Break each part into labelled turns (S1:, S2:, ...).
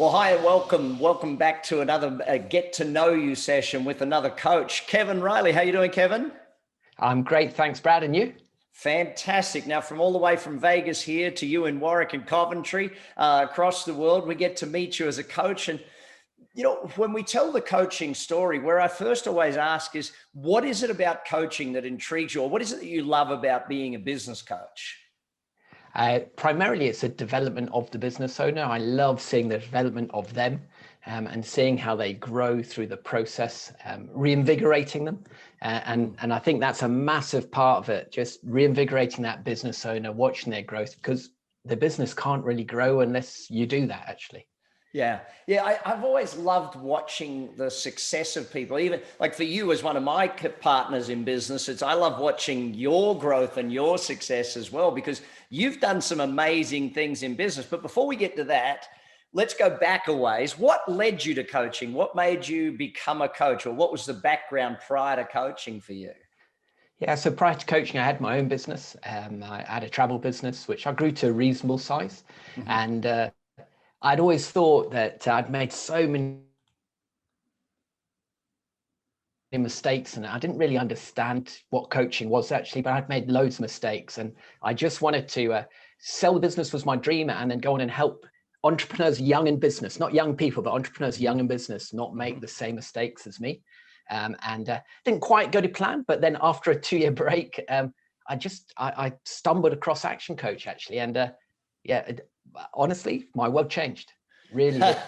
S1: Well, hi and welcome. Welcome back to another get to know you session with another coach, Kevin Riley. How you doing, Kevin?
S2: I'm great. Thanks, Brad. And you?
S1: Fantastic. Now, from all the way from Vegas here to you in Warwick and Coventry, across the world, we get to meet you as a coach. And, you know, when we tell the coaching story, where I first always ask is, what is it about coaching that intrigues you? Or what is it that you love about being a business coach?
S2: Primarily, it's a development of the business owner. I love seeing the development of them and seeing how they grow through the process, reinvigorating them. And I think that's a massive part of it, just reinvigorating that business owner, watching their growth, because the business can't really grow unless you do that, actually.
S1: Yeah. I've always loved watching the success of people, even like for you as one of my partners in business. I love watching your growth and your success as well, because you've done some amazing things in business. But before we get to that, let's go back a ways. What led you to coaching? What made you become a coach, or what was the background prior to coaching for you?
S2: Yeah, so prior to coaching, I had my own business. I had a travel business, which I grew to a reasonable size. Mm-hmm. And I'd always thought that I'd made so many mistakes, and I didn't really understand what coaching was actually, but I'd made loads of mistakes, and I just wanted to sell the business was my dream, and then go on and help entrepreneurs young in business, not young people, but entrepreneurs young in business, not make the same mistakes as me. And didn't quite go to plan, but then after a 2-year break, I stumbled across Action Coach actually, and honestly, my world changed. Really did.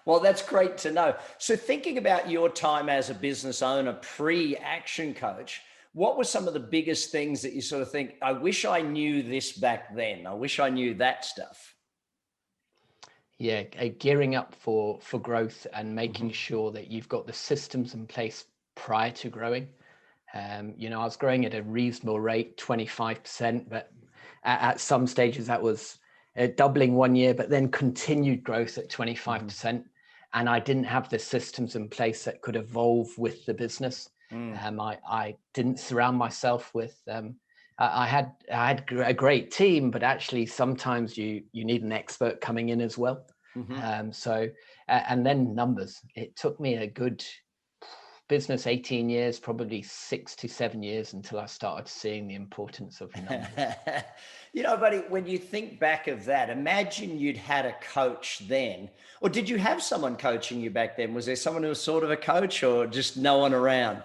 S1: Well, that's great to know. So thinking about your time as a business owner pre-Action Coach, what were some of the biggest things that you sort of think, I wish I knew this back then. I wish I knew that stuff.
S2: Yeah, gearing up for growth and making sure that you've got the systems in place prior to growing. I was growing at a reasonable rate, 25%, but at some stages that was doubling 1 year, but then continued growth at 25%. And I didn't have the systems in place that could evolve with the business. I didn't surround myself with, I had a great team, but actually sometimes you need an expert coming in as well. And then numbers. It took me a good business 18 years, probably 6 to 7 years until I started seeing the importance of numbers.
S1: Buddy, when you think back of that, imagine you'd had a coach then, or did you have someone coaching you back then? Was there someone who was sort of a coach, or just no one around?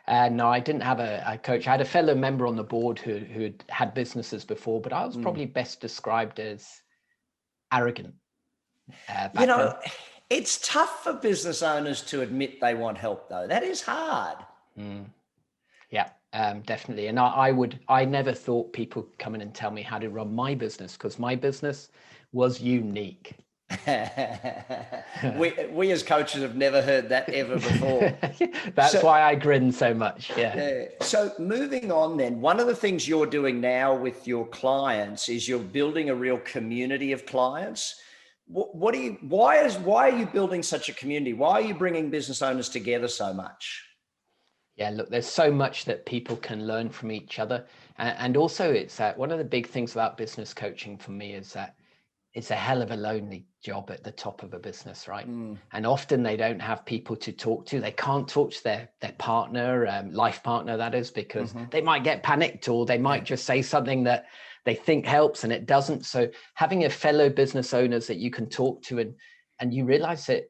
S2: No, I didn't have a coach. I had a fellow member on the board who had businesses before, but I was probably best described as arrogant.
S1: It's tough for business owners to admit they want help, though. That is hard.
S2: Yeah, definitely. And I never thought people would come in and tell me how to run my business, because my business was unique.
S1: we as coaches have never heard that ever before.
S2: That's why I grin so much. Yeah.
S1: So moving on then, one of the things you're doing now with your clients is you're building a real community of clients. Why are you building such a community? Why are you bringing business owners together so much?
S2: Yeah, look, there's so much that people can learn from each other. And also it's one of the big things about business coaching for me is that it's a hell of a lonely job at the top of a business, right? And often they don't have people to talk to. They can't talk to their partner, life partner, that is, because they might get panicked, or they might just say something that they think helps and it doesn't. So having a fellow business owners that you can talk to, and you realize that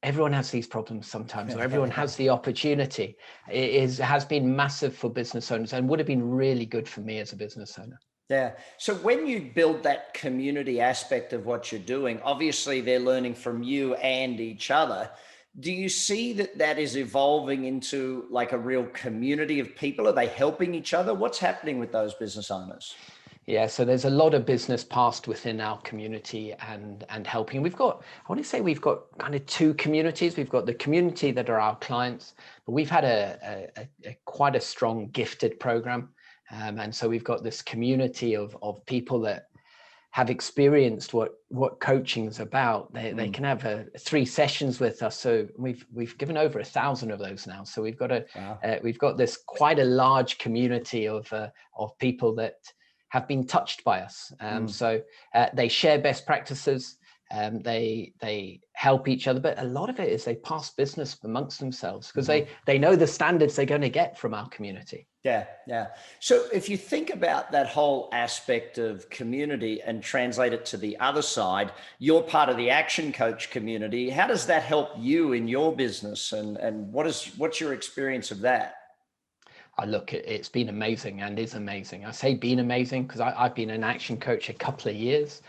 S2: everyone has these problems sometimes, or everyone has the opportunity, has been massive for business owners, and would have been really good for me as a business owner.
S1: Yeah. So when you build that community aspect of what you're doing, obviously they're learning from you and each other. Do you see that is evolving into like a real community of people? Are they helping each other? What's happening with those business owners?
S2: Yeah, so there's a lot of business passed within our community and helping. We've got kind of two communities. We've got the community that are our clients, but we've had a quite a strong gifted program. And so we've got this community of people that have experienced what coaching is about. They can have 3 sessions with us. So we've given over 1,000 of those now. So we've got this quite a large community of people that have been touched by us. So they share best practices. They help each other, but a lot of it is they pass business amongst themselves because
S1: Mm-hmm.
S2: they know the standards they're going to get from our community.
S1: Yeah, yeah. So if you think about that whole aspect of community and translate it to the other side, you're part of the Action Coach community. How does that help you in your business? And what's your experience of that?
S2: Look, it's been amazing and is amazing. I say been amazing because I've been an action coach a couple of years,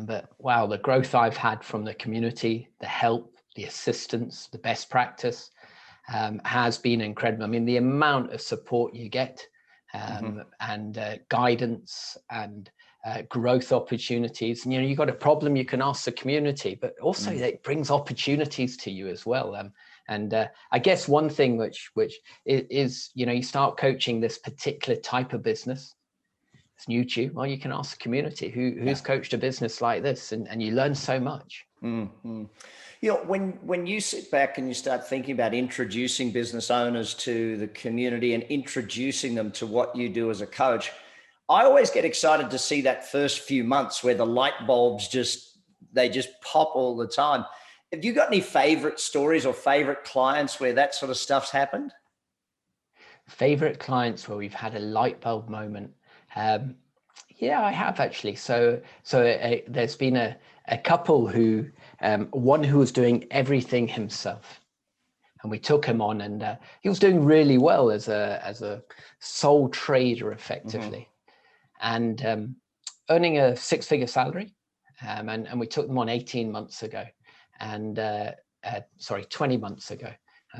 S2: but wow, the growth I've had from the community, the help, the assistance, the best practice has been incredible. I mean, the amount of support you get and guidance and growth opportunities. And, you got a problem, you can ask the community, but also it brings opportunities to you as well. And I guess one thing which is, you start coaching this particular type of business. It's new to you. Well, you can ask the community who's coached a business like this, and you learn so much.
S1: Mm-hmm. When you sit back and you start thinking about introducing business owners to the community and introducing them to what you do as a coach, I always get excited to see that first few months where the light bulbs just pop all the time. Have you got any favorite stories or favorite clients where that sort of stuff's happened?
S2: Favorite clients where we've had a light bulb moment? Yeah, I have actually. So there's been a couple who, one who was doing everything himself, and we took him on, and he was doing really well as a sole trader effectively, and earning a six-figure salary. And we took them on 18 months ago, and 20 months ago.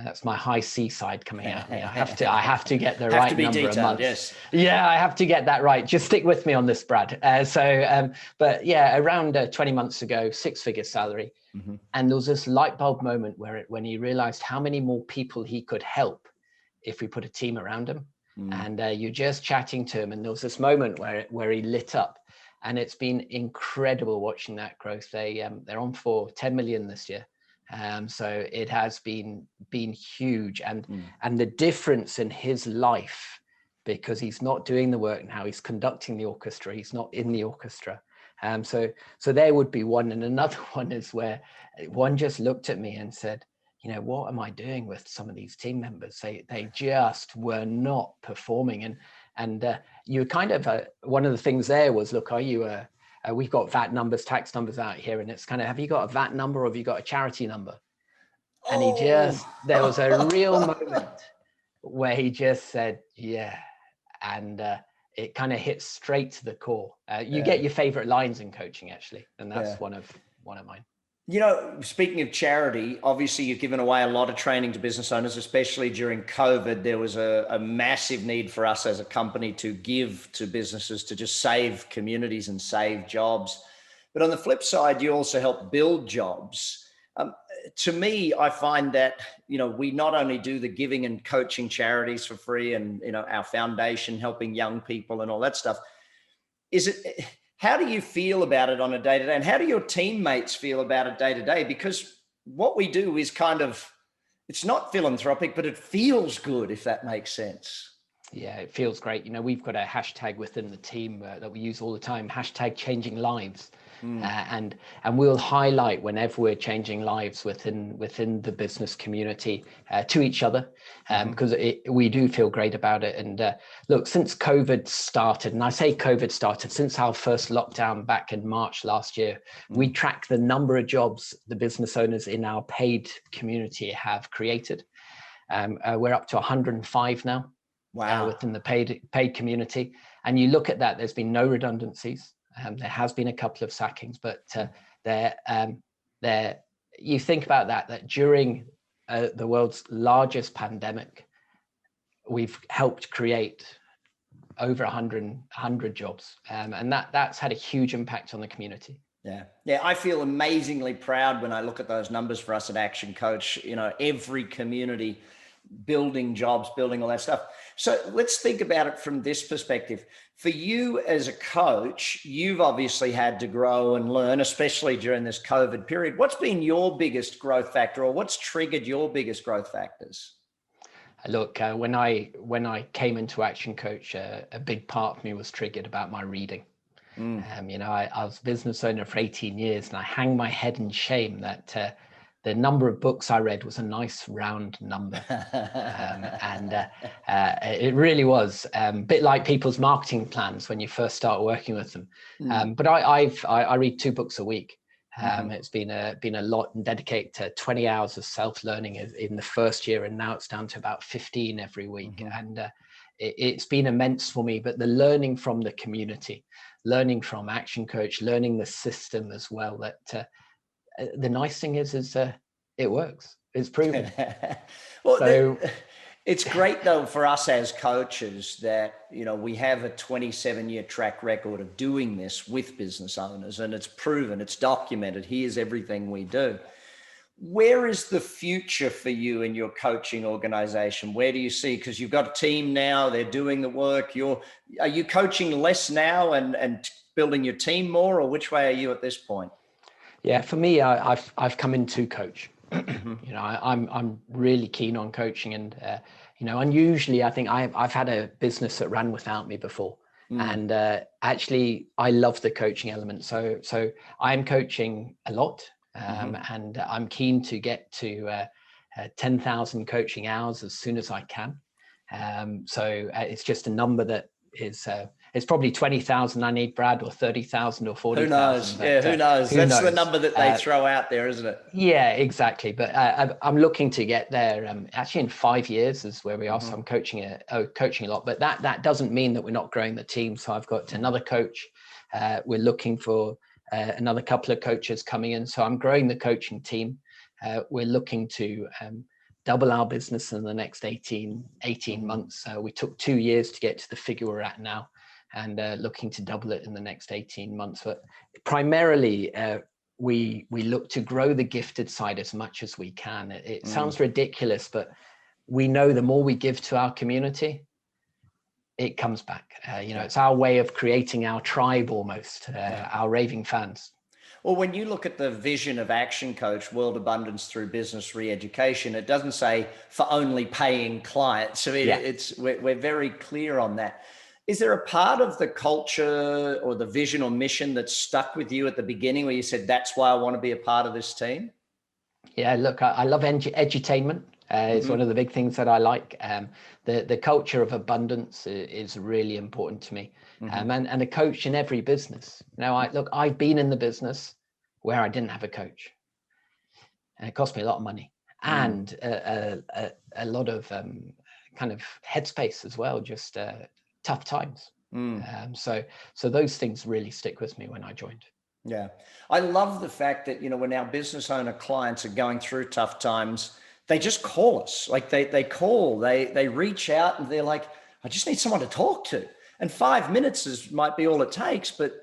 S2: That's my high C side coming out. I have to get the right number of months.
S1: Yes.
S2: Yeah, I have to get that right. Just stick with me on this, Brad. But yeah, around 20 months ago, six-figure salary. Mm-hmm. And there was this light bulb moment when he realized how many more people he could help if we put a team around him. And you're just chatting to him, and there was this moment where he lit up, and it's been incredible watching that growth. They're on for 10 million this year. So it has been huge, and the difference in his life, because he's not doing the work now, he's conducting the orchestra, he's not in the orchestra. So there would be one, and another one is where one just looked at me and said, what am I doing with some of these team members? They just were not performing, and you kind of one of the things there was, look, are you we've got VAT numbers, tax numbers out here, and it's kind of, have you got a VAT number or have you got a charity number? And there was a real moment where he just said, yeah. And it kind of hit straight to the core. You get your favorite lines in coaching, actually. And that's one of mine.
S1: Speaking of charity, obviously you've given away a lot of training to business owners, especially during COVID. There was a massive need for us as a company to give to businesses to just save communities and save jobs. But on the flip side, you also help build jobs. To me, I find that, we not only do the giving and coaching charities for free and, our foundation helping young people and all that stuff. How do you feel about it on a day-to-day, and how do your teammates feel about it day-to-day? Because what we do is it's not philanthropic, but it feels good, if that makes sense.
S2: Yeah, it feels great. We've got a hashtag within the team that we use all the time, hashtag changing lives. And we'll highlight whenever we're changing lives within the business community to each other, because we do feel great about it. And look, since COVID started, and I say COVID started, since our first lockdown back in March last year, we track the number of jobs the business owners in our paid community have created. We're up to 105 now. Wow. Within the paid community. And you look at that, there's been no redundancies. There has been a couple of sackings, but you think about that during the world's largest pandemic, we've helped create over 100 jobs. And that's had a huge impact on the community.
S1: Yeah. I feel amazingly proud when I look at those numbers for us at Action Coach, every community building jobs, building all that stuff. So let's think about it from this perspective. For you as a coach, you've obviously had to grow and learn, especially during this COVID period. What's been your biggest growth factor, or what's triggered your biggest growth factors?
S2: Look, when I came into Action Coach, a big part of me was triggered about my reading. You know, I was a business owner for 18 years, and I hang my head in shame that the number of books I read was a nice round number. It really was a bit like people's marketing plans when you first start working with them. But I read 2 books a week. It's been a lot, and dedicate to 20 hours of self-learning in the first year, and now it's down to about 15 every week. And it's been immense for me. But the learning from the community, learning from Action Coach, learning the system as well, that the nice thing is it works. It's proven.
S1: Well,
S2: So
S1: it's great though for us as coaches that, you know, we have a 27-year track record of doing this with business owners, and it's proven, it's documented. Here's everything we do. Where is the future for you in your coaching organization? Where do you see, because you've got a team now, they're doing the work. Are you coaching less now and building your team more, or which way are you at this point?
S2: Yeah, for me, I've come in to coach. You know, I'm really keen on coaching, and you know, unusually, I think I've had a business that ran without me before, and actually, I love the coaching element. So I'm coaching a lot, and I'm keen to get to 10,000 coaching hours as soon as I can. So it's just a number that is. It's probably 20,000 I need, Brad, or 30,000 or 40,000.
S1: Who knows? Yeah, who knows? That's the number that they throw out there, isn't it?
S2: Yeah, exactly. But I'm looking to get there. Actually, in 5 years is where we are. So I'm coaching a lot. But that doesn't mean that we're not growing the team. So I've got another coach. We're looking for another couple of coaches coming in. So I'm growing the coaching team. We're looking to double our business in the next 18 months. We took 2 years to get to the figure we're at now, and looking to double it in the next 18 months. But primarily, we look to grow the gifted side as much as we can. It sounds ridiculous, but we know the more we give to our community, it comes back. You know, it's our way of creating our tribe almost, our raving fans.
S1: Well, when you look at the vision of Action Coach, World Abundance Through Business Re-Education, it doesn't say for only paying clients. So we're very clear on that. Is there a part of the culture or the vision or mission that stuck with you at the beginning where you said, that's why I want to be a part of this team?
S2: Yeah, look, I love edutainment. It's one of the big things that I like. The culture of abundance is really important to me. And a coach in every business. Now, I've been in the business where I didn't have a coach. And it cost me a lot of money and a lot of kind of headspace as well, just tough times. So those things really stick with me when I joined.
S1: Yeah. I love the fact that, you know, when our business owner clients are going through tough times, they just call us. Like they call, they reach out and they're like, I just need someone to talk to. And 5 minutes might be all it takes, but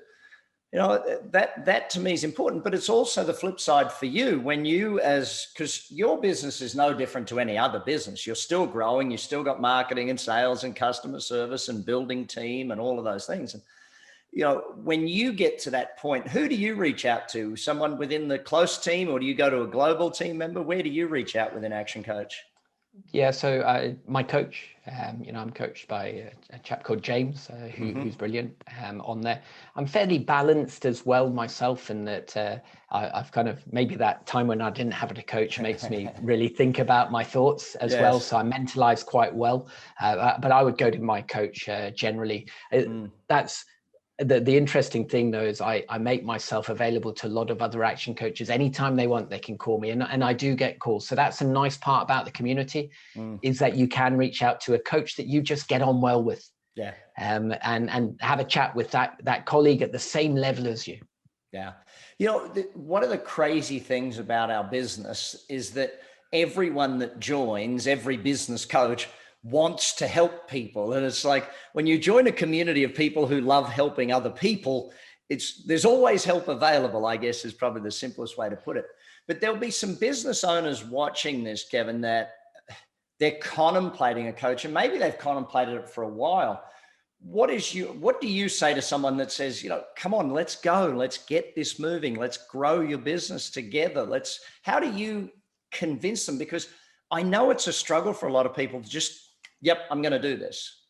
S1: you know, that to me is important. But it's also the flip side for you when because your business is no different to any other business. You're still growing. You still got marketing and sales and customer service and building team and all of those things. And you know, when you get to that point, who do you reach out to? Someone within the close team, or do you go to a global team member? Where do you reach out within Action Coach?
S2: Yeah, so my coach, you know, I'm coached by a chap called James, who's brilliant on there. I'm fairly balanced as well myself in that I've kind of, maybe that time when I didn't have a coach makes me really think about my thoughts as well. So I mentalize quite well, but I would go to my coach generally. That's the interesting thing though is I make myself available to a lot of other action coaches. Anytime they want, they can call me, and I do get calls. So that's a nice part about the community is that you can reach out to a coach that you just get on well with, and have a chat with that colleague at the same level as you.
S1: Yeah. You know, one of the crazy things about our business is that everyone that joins, every business coach wants to help people. And it's like when you join a community of people who love helping other people, there's always help available, I guess is probably the simplest way to put it. But there'll be some business owners watching this, Kevin, that they're contemplating a coach, and maybe they've contemplated it for a while. What do you say to someone that says, you know, come on, let's go, let's get this moving, let's grow your business together. How do you convince them? Because I know it's a struggle for a lot of people to just, yep, I'm going to do this.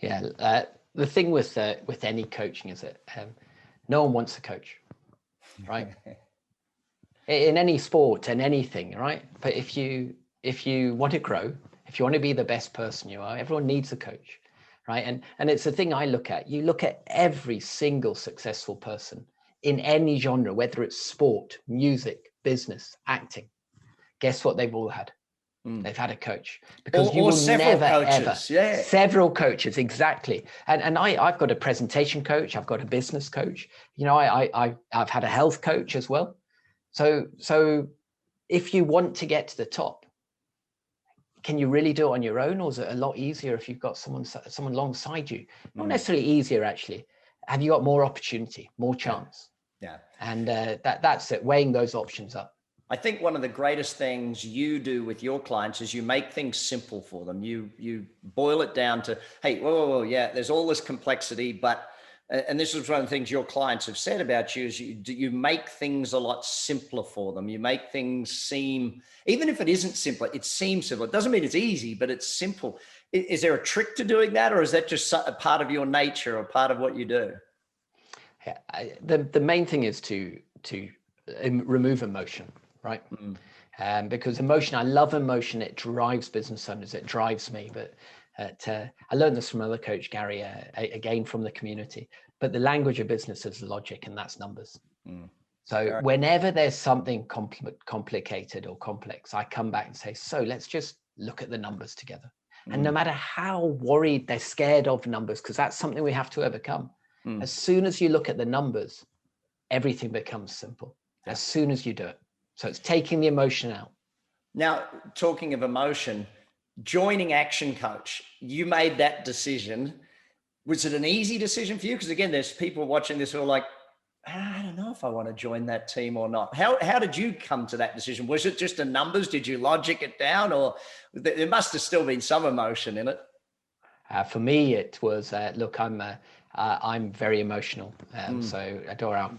S2: Yeah. the thing with any coaching is that no one wants a coach, right? In any sport and anything, right? But if you want to grow, if you want to be the best person you are, everyone needs a coach, right? And it's the thing I look at. You look at every single successful person in any genre, whether it's sport, music, business, acting. Guess what they've all had? They've had a coach, because you will
S1: several
S2: never
S1: coaches,
S2: ever several coaches, exactly. And I've got a presentation coach, I've got a business coach, you know, I've had a health coach as well. So if you want to get to the top, can you really do it on your own, or is it a lot easier if you've got someone alongside you? Not necessarily easier, actually. Have you got more opportunity, more chance?
S1: Yeah.
S2: And that's it, weighing those options up.
S1: I think one of the greatest things you do with your clients is you make things simple for them. You boil it down to, hey, whoa, yeah, there's all this complexity, but, and this is one of the things your clients have said about you, is you make things a lot simpler for them. You make things seem, even if it isn't simpler, it seems simple. It doesn't mean it's easy, but it's simple. Is there a trick to doing that, or is that just a part of your nature or part of what you do?
S2: Yeah, the main thing is to remove emotion. Right. Because emotion, I love emotion. It drives business owners. It drives me. But I learned this from another coach, Gary, again from the community. But the language of business is logic, and that's numbers. So whenever there's something complicated or complex, I come back and say, so let's just look at the numbers together. And no matter how worried they're scared of numbers, because that's something we have to overcome. As soon as you look at the numbers, everything becomes simple. As soon as you do it. So it's taking the emotion out. Now,
S1: talking of emotion, joining Action Coach, you made that decision. Was it an easy decision for you? Because again, there's people watching this who are like, I don't know if I want to join that team or not. How did you come to that decision? Was it just the numbers? Did you logic it down, or there must have still been some emotion in it? For me, it was, look, I'm very emotional. So I don't know.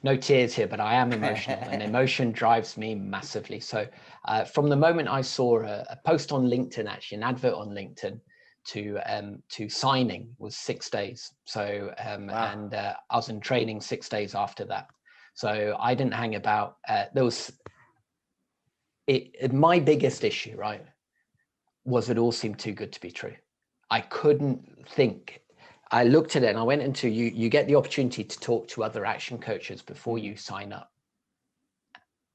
S1: No tears here, but I am emotional, and emotion drives me massively. So from the moment I saw a post on LinkedIn, actually an advert on LinkedIn, to signing was 6 days. So and I was in training 6 days after that. So I didn't hang about. My biggest issue, right, was it all seemed too good to be true. I couldn't think. I looked at it and I went into, you get the opportunity to talk to other action coaches before you sign up.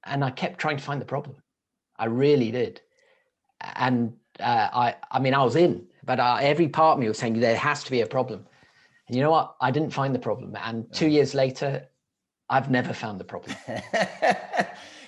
S1: And I kept trying to find the problem. I really did. And I mean, I was in, but every part of me was saying there has to be a problem. And you know what? I didn't find the problem. And 2 years later, I've never found the problem.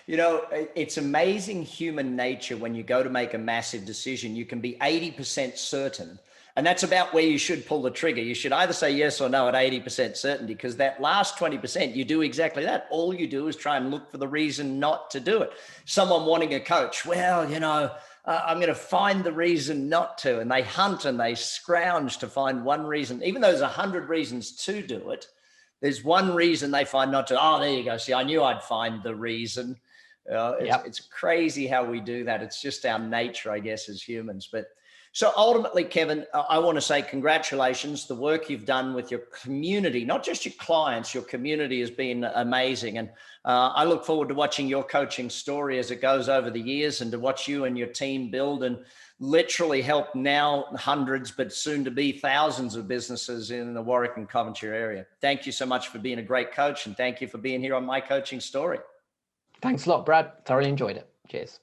S1: You know, it's amazing human nature. When you go to make a massive decision, you can be 80% certain. And that's about where you should pull the trigger. You should either say yes or no at 80% certainty, because that last 20%, you do exactly that. All you do is try and look for the reason not to do it. Someone wanting a coach, well, you know, I'm going to find the reason not to. And they hunt and they scrounge to find one reason. Even though there's 100 reasons to do it, there's one reason they find not to. Oh, there you go. See, I knew I'd find the reason. It's crazy how we do that. It's just our nature, I guess, as humans. But so ultimately, Kevin, I want to say congratulations. The work you've done with your community, not just your clients, your community has been amazing. And I look forward to watching your coaching story as it goes over the years, and to watch you and your team build and literally help now hundreds, but soon to be thousands of businesses in the Warwick and Coventry area. Thank you so much for being a great coach, and thank you for being here on My Coaching Story.
S2: Thanks a lot, Brad. Thoroughly enjoyed it. Cheers.